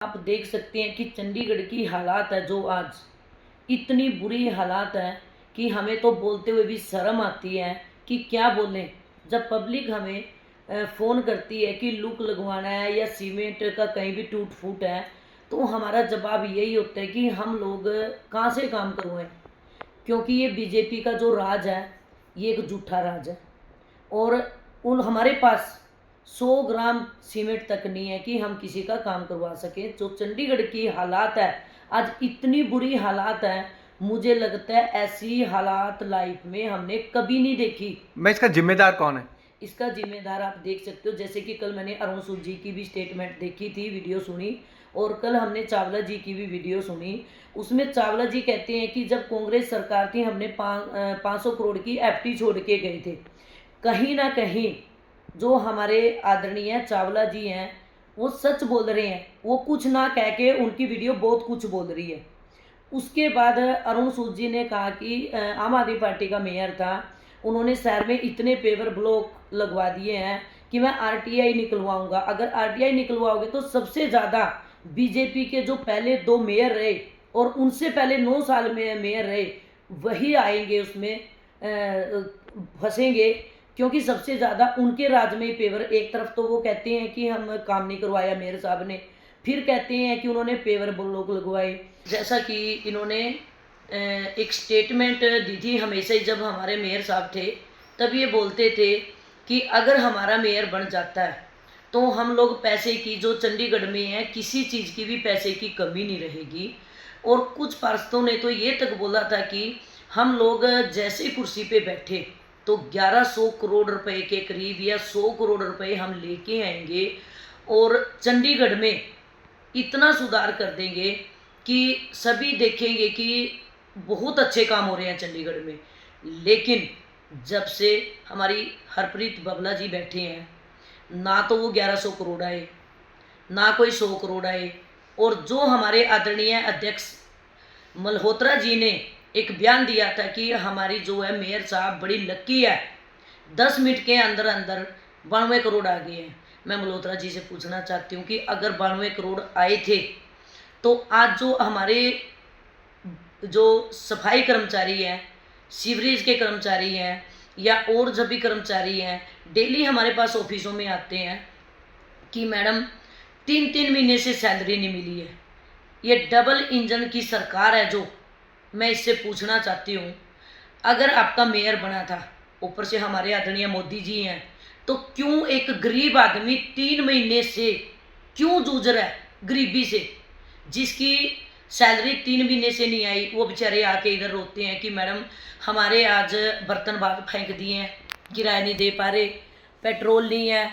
आप देख सकते हैं कि चंडीगढ़ की हालात है जो आज इतनी बुरी हालात है कि हमें तो बोलते हुए भी शर्म आती है कि क्या बोलें। जब पब्लिक हमें फ़ोन करती है कि लुक लगवाना है या सीमेंट का कहीं भी टूट फूट है, तो हमारा जवाब यही होता है कि हम लोग कहाँ से काम करवाएं, क्योंकि ये बीजेपी का जो राज है ये एक झूठा राज है। और उन हमारे पास 100 ग्राम सीमेंट तक नहीं है कि हम किसी का काम करवा सकें। जो चंडीगढ़ की हालात है आज इतनी बुरी हालात है, मुझे लगता है ऐसी हालात लाइफ में हमने कभी नहीं देखी। मैं इसका जिम्मेदार कौन है? इसका जिम्मेदार आप देख सकते हो, जैसे कि कल मैंने अरुण सूद जी की भी स्टेटमेंट देखी थी, वीडियो सुनी, और कल हमने चावला जी की भी वीडियो सुनी। उसमें चावला जी कहते हैं कि जब कांग्रेस सरकार थी हमने 500 करोड़ की एफडी छोड़ के गए थे। कहीं ना कहीं जो हमारे आदरणीय चावला जी हैं वो सच बोल रहे हैं, वो कुछ ना कह के उनकी वीडियो बहुत कुछ बोल रही है। उसके बाद अरुण सूद जी ने कहा कि आम आदमी पार्टी का मेयर था, उन्होंने शहर में इतने पेवर ब्लॉक लगवा दिए हैं कि मैं आरटीआई निकलवाऊंगा। अगर आरटीआई निकलवाओगे तो सबसे ज़्यादा बीजेपी के जो पहले 2 मेयर रहे और उनसे पहले 9 साल में मेयर रहे वही आएंगे, उसमें फंसेंगे, क्योंकि सबसे ज़्यादा उनके राज में ही पेवर। एक तरफ तो वो कहते हैं कि हम काम नहीं करवाया मेयर साहब ने, फिर कहते हैं कि उन्होंने पेवर ब्लॉक लगवाए। जैसा कि इन्होंने एक स्टेटमेंट दी थी हमेशा ही, जब हमारे मेयर साहब थे तब ये बोलते थे कि अगर हमारा मेयर बन जाता है तो हम लोग पैसे की, जो चंडीगढ़ में है किसी चीज़ की भी पैसे की कमी नहीं रहेगी। और कुछ पार्षदों ने तो ये तक बोला था कि हम लोग जैसे कुर्सी पे बैठे तो 1100 करोड़ रुपए के करीब या 100 करोड़ रुपए हम लेके आएंगे और चंडीगढ़ में इतना सुधार कर देंगे कि सभी देखेंगे कि बहुत अच्छे काम हो रहे हैं चंडीगढ़ में। लेकिन जब से हमारी हरप्रीत बबला जी बैठे हैं, ना तो वो 1100 करोड़ आए, ना कोई 100 करोड़ आए। और जो हमारे आदरणीय अध्यक्ष मल्होत्रा जी ने एक बयान दिया था कि हमारी जो है मेयर साहब बड़ी लक्की है, 10 मिनट के अंदर अंदर 92 करोड़ आ गए हैं। मैं मल्होत्रा जी से पूछना चाहती हूँ कि अगर 92 करोड़ आए थे तो आज जो हमारे जो सफाई कर्मचारी हैं, सीवरेज के कर्मचारी हैं या और जब भी कर्मचारी हैं, डेली हमारे पास ऑफिसों में आते हैं कि मैडम 3-3 महीने से सैलरी नहीं मिली है। ये डबल इंजन की सरकार है। जो मैं इससे पूछना चाहती हूँ, अगर आपका मेयर बना था, ऊपर से हमारे आदरणीय मोदी जी हैं, तो क्यों एक गरीब आदमी 3 महीने से क्यों जूझ रहा है गरीबी से? जिसकी सैलरी 3 महीने से नहीं आई, वो बेचारे आके इधर रोते हैं कि मैडम हमारे आज बर्तन बाहर फेंक दिए हैं, किराया नहीं दे पा रहे, पेट्रोल नहीं है,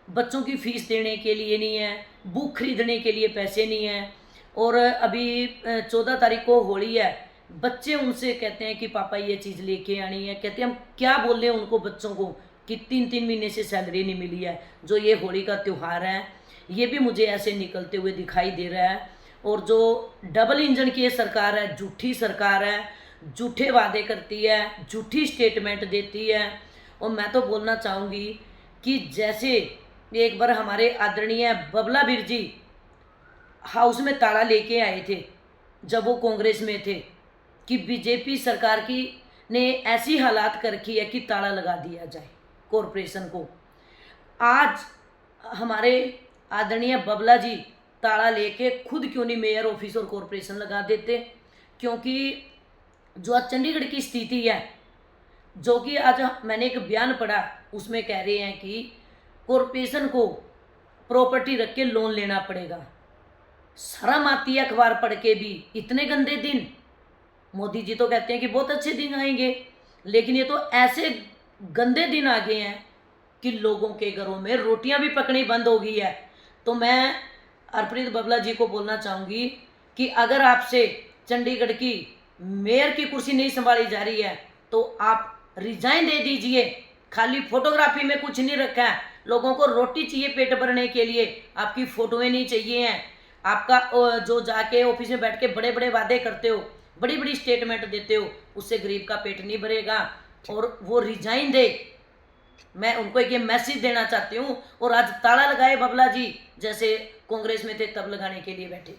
बच्चों की फीस देने के लिए नहीं है, बुक खरीदने के लिए पैसे नहीं हैं। और अभी 14 तारीख को होली है, बच्चे उनसे कहते हैं कि पापा ये चीज़ लेके आनी है। कहते हैं हम क्या बोल रहे हैं उनको, बच्चों को, कि 3-3 महीने से सैलरी नहीं मिली है। जो ये होली का त्यौहार है ये भी मुझे ऐसे निकलते हुए दिखाई दे रहा है। और जो डबल इंजन की ये सरकार है, झूठी सरकार है, झूठे वादे करती है, झूठी स्टेटमेंट देती है। और मैं तो बोलना चाहूँगी कि जैसे एक बार हमारे आदरणीय बबला बीर जी हाउस में ताला लेके आए थे जब वो कांग्रेस में थे, कि बीजेपी सरकार की ने ऐसी हालात कर रखी है कि ताला लगा दिया जाए कॉरपोरेशन को। आज हमारे आदरणीय बबला जी ताला लेके खुद क्यों नहीं मेयर ऑफिस और कॉरपोरेशन लगा देते? क्योंकि जो आज चंडीगढ़ की स्थिति है, जो कि आज मैंने एक बयान पढ़ा, उसमें कह रहे हैं कि कॉरपोरेशन को प्रॉपर्टी रख के लोन लेना पड़ेगा। शर्म आती है अखबार पढ़ के भी, इतने गंदे दिन। मोदी जी तो कहते हैं कि बहुत अच्छे दिन आएंगे, लेकिन ये तो ऐसे गंदे दिन आ गए हैं कि लोगों के घरों में रोटियां भी पकनी बंद हो गई है। तो मैं हरप्रीत बबला जी को बोलना चाहूँगी कि अगर आपसे चंडीगढ़ की मेयर की कुर्सी नहीं संभाली जा रही है तो आप रिजाइन दे दीजिए। खाली फोटोग्राफी में कुछ नहीं रखा है, लोगों को रोटी चाहिए पेट भरने के लिए, आपकी फोटोएं नहीं चाहिए हैं। आपका जो जाके ऑफिस में बैठ के बड़े बड़े वादे करते हो, बड़ी बड़ी स्टेटमेंट देते हो, उससे गरीब का पेट नहीं भरेगा। और वो रिजाइन दे, मैं उनको एक ये मैसेज देना चाहती हूँ। और आज ताला लगाए बबला जी, जैसे कांग्रेस में थे तब लगाने के लिए बैठे थे।